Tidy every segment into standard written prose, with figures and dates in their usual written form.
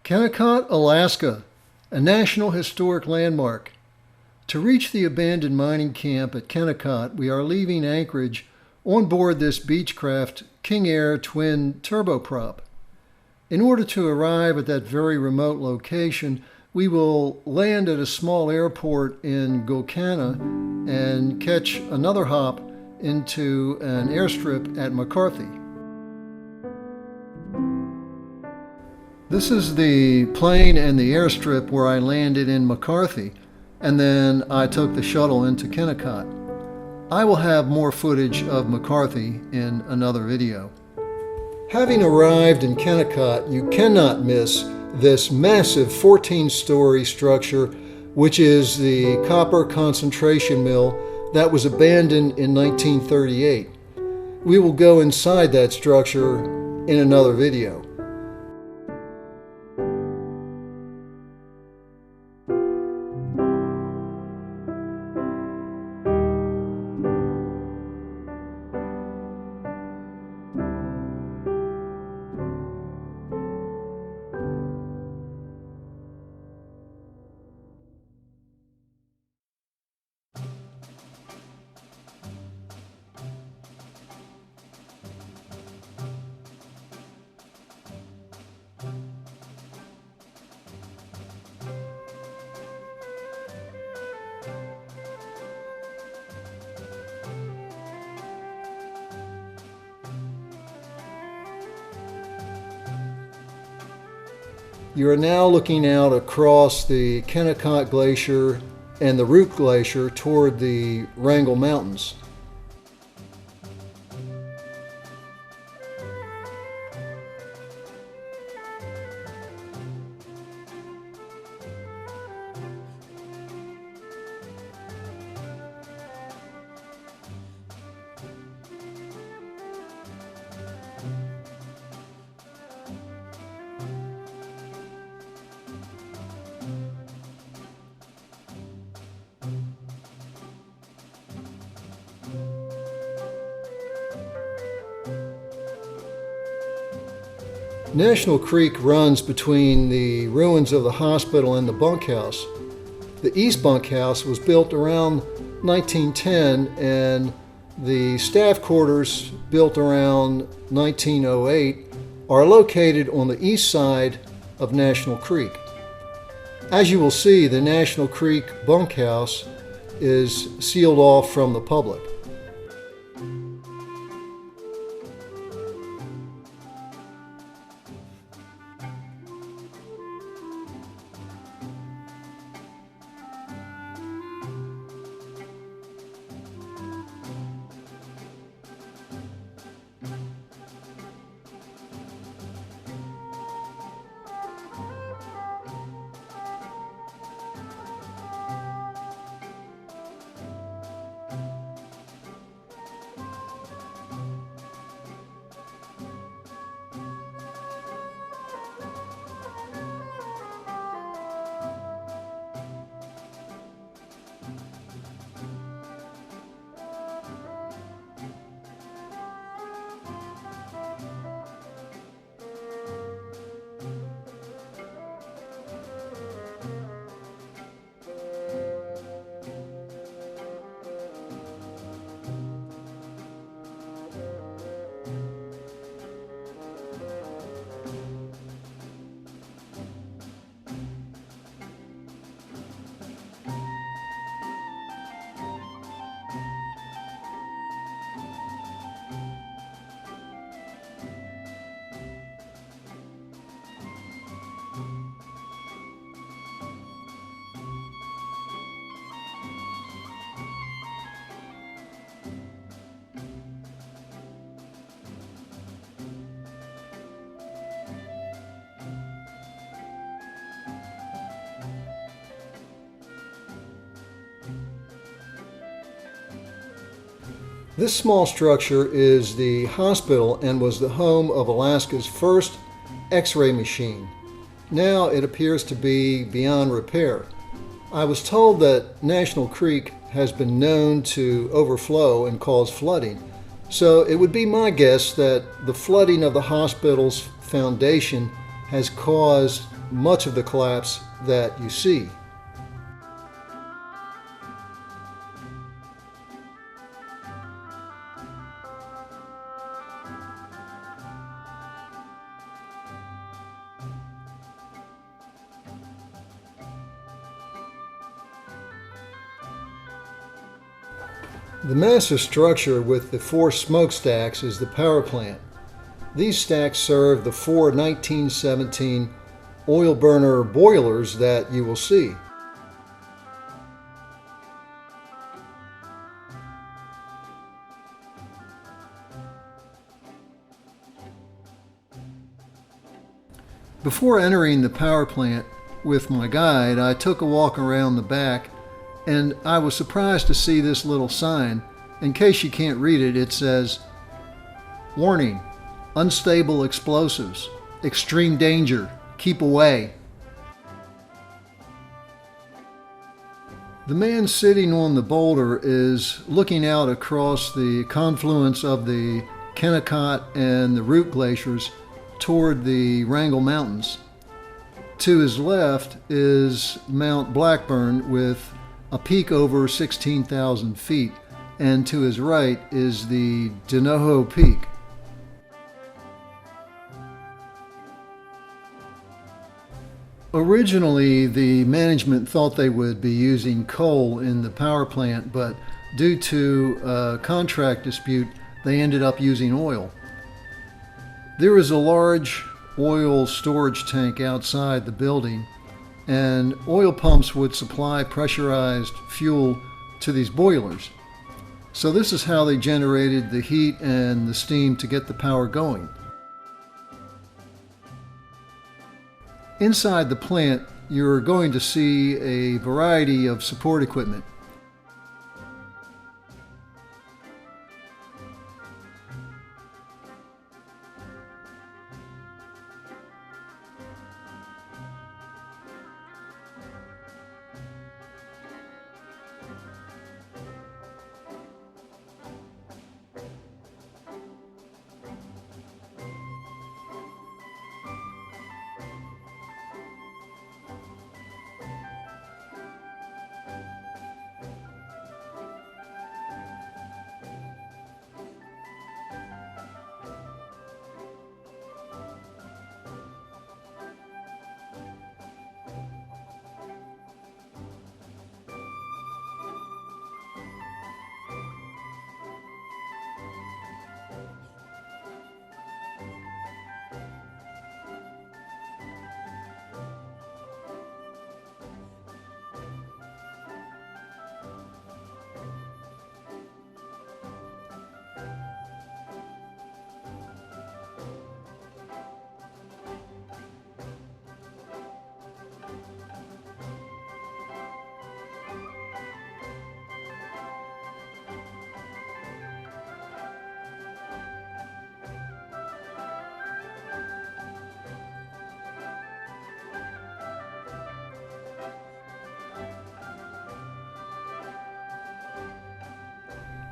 Kennicott, Alaska, a National Historic Landmark. To reach the abandoned mining camp at Kennicott, we are leaving Anchorage on board this Beechcraft King Air twin turboprop. In order to arrive at that very remote location, we will land at a small airport in Gulkana and catch another hop into an airstrip at McCarthy. This is the plane and the airstrip where I landed in McCarthy, and then I took the shuttle into Kennicott. I will have more footage of McCarthy in another video. Having arrived in Kennicott, you cannot miss this massive 14-story structure, which is the copper concentration mill that was abandoned in 1938. We will go inside that structure in another video. You are now looking out across the Kennicott Glacier and the Root Glacier toward the Wrangell Mountains. National Creek runs between the ruins of the hospital and the bunkhouse. The East Bunkhouse was built around 1910, and the staff quarters, built around 1908, are located on the east side of National Creek. As you will see, the National Creek bunkhouse is sealed off from the public. This small structure is the hospital and was the home of Alaska's first X-ray machine. Now it appears to be beyond repair. I was told that National Creek has been known to overflow and cause flooding, so it would be my guess that the flooding of the hospital's foundation has caused much of the collapse that you see. The massive structure with the 4 smokestacks is the power plant. These stacks serve the 4 1917 oil burner boilers that you will see. Before entering the power plant with my guide, I took a walk around the back, and I was surprised to see this little sign. In case you can't read it, it says, "Warning, unstable explosives, extreme danger, keep away." The man sitting on the boulder is looking out across the confluence of the Kennicott and the Root glaciers toward the Wrangell Mountains. To his left is Mount Blackburn with a peak over 16,000 feet, and to his right is the Denoho Peak. Originally, the management thought they would be using coal in the power plant, but due to a contract dispute, they ended up using oil. There is a large oil storage tank outside the building, and oil pumps would supply pressurized fuel to these boilers. So this is how they generated the heat and the steam to get the power going. Inside the plant, you're going to see a variety of support equipment.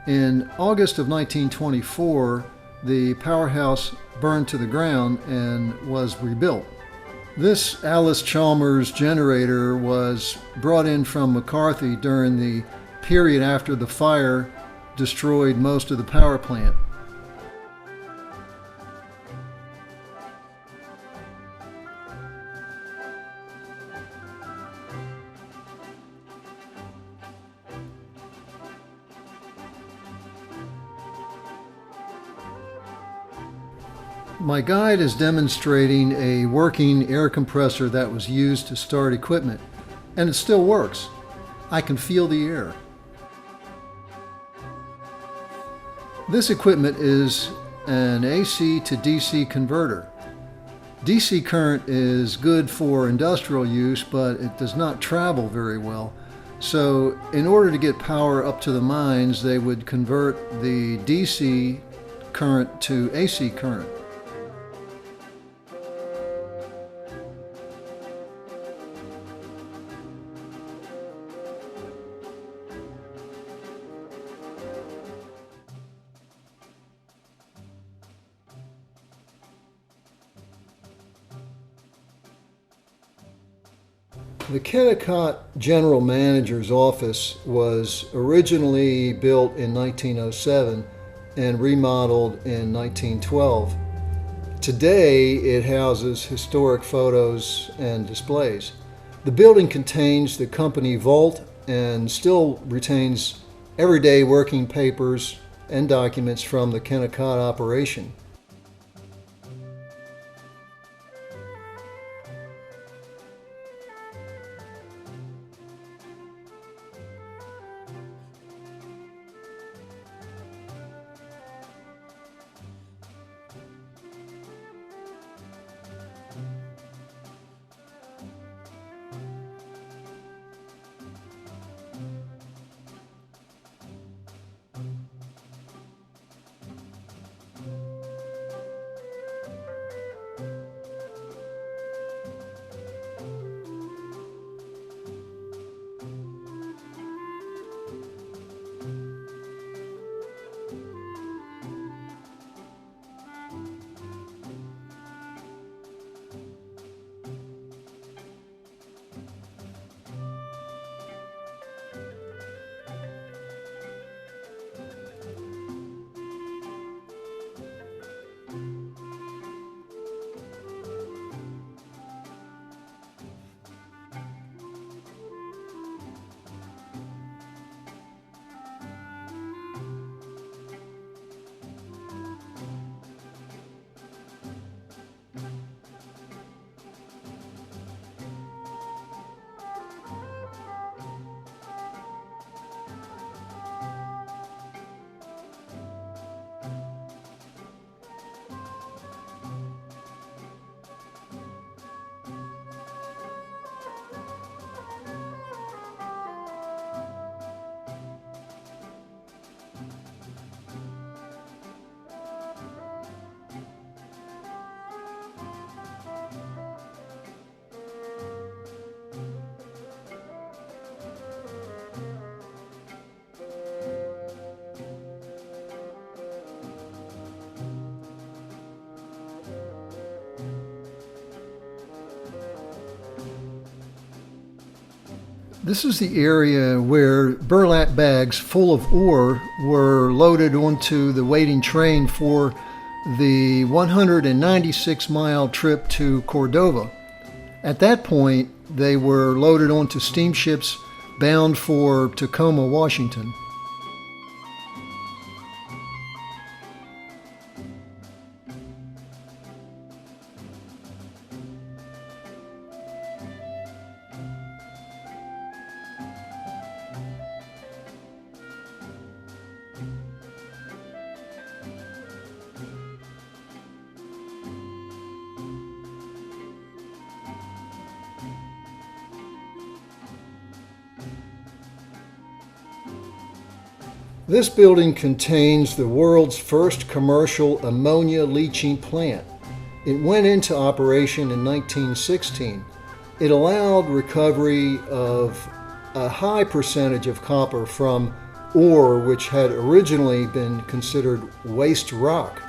In August of 1924, the powerhouse burned to the ground and was rebuilt. This Alice Chalmers generator was brought in from McCarthy during the period after the fire destroyed most of the power plant. My guide is demonstrating a working air compressor that was used to start equipment, and it still works. I can feel the air. This equipment is an AC to DC converter. DC current is good for industrial use, but it does not travel very well. So in order to get power up to the mines, they would convert the DC current to AC current. The Kennicott General Manager's office was originally built in 1907 and remodeled in 1912. Today, it houses historic photos and displays. The building contains the company vault and still retains everyday working papers and documents from the Kennicott operation. This is the area where burlap bags full of ore were loaded onto the waiting train for the 196-mile trip to Cordova. At that point, they were loaded onto steamships bound for Tacoma, Washington. This building contains the world's first commercial ammonia leaching plant. It went into operation in 1916. It allowed recovery of a high percentage of copper from ore which had originally been considered waste rock.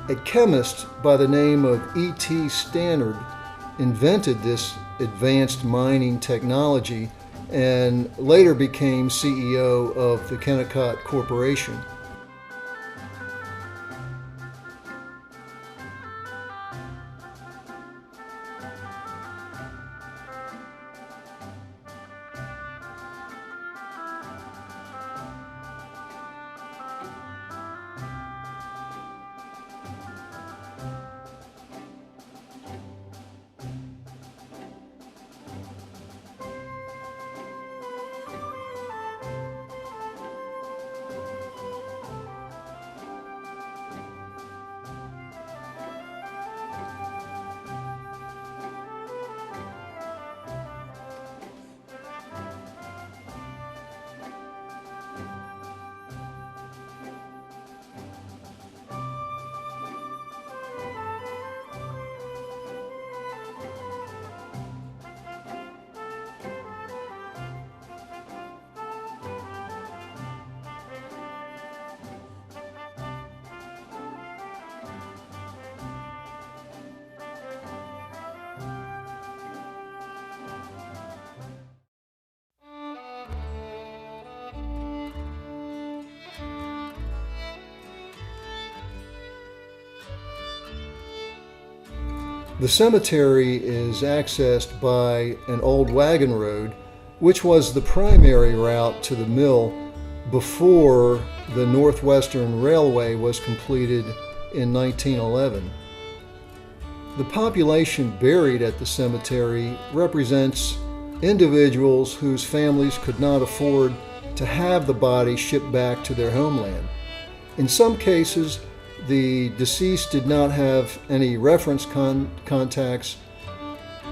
A chemist by the name of E.T. Stannard invented this advanced mining technology and later became CEO of the Kennicott Corporation. The cemetery is accessed by an old wagon road, which was the primary route to the mill before the Northwestern Railway was completed in 1911. The population buried at the cemetery represents individuals whose families could not afford to have the body shipped back to their homeland. In some cases, the deceased did not have any reference contacts,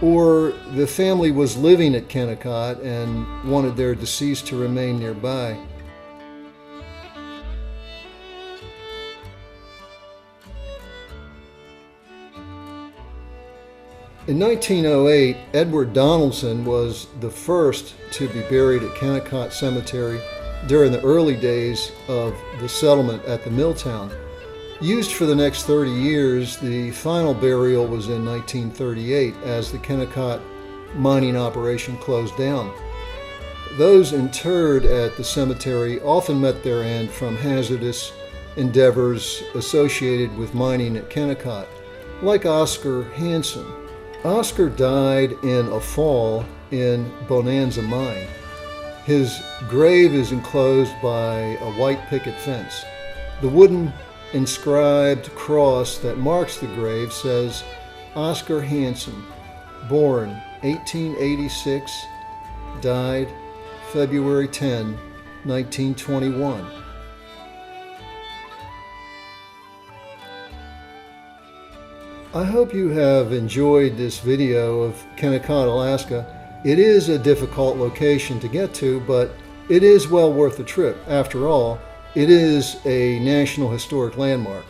or the family was living at Kennicott and wanted their deceased to remain nearby. In 1908, Edward Donaldson was the first to be buried at Kennicott Cemetery during the early days of the settlement at the mill town. Used for the next 30 years, the final burial was in 1938 as the Kennicott mining operation closed down. Those interred at the cemetery often met their end from hazardous endeavors associated with mining at Kennicott, like Oscar Hanson. Oscar died in a fall in Bonanza Mine. His grave is enclosed by a white picket fence. The wooden inscribed cross that marks the grave says, Oscar Hanson, born 1886, died February 10, 1921. I hope you have enjoyed this video of Kennicott, Alaska. It is a difficult location to get to, but it is well worth the trip. After all, it is a National Historic Landmark.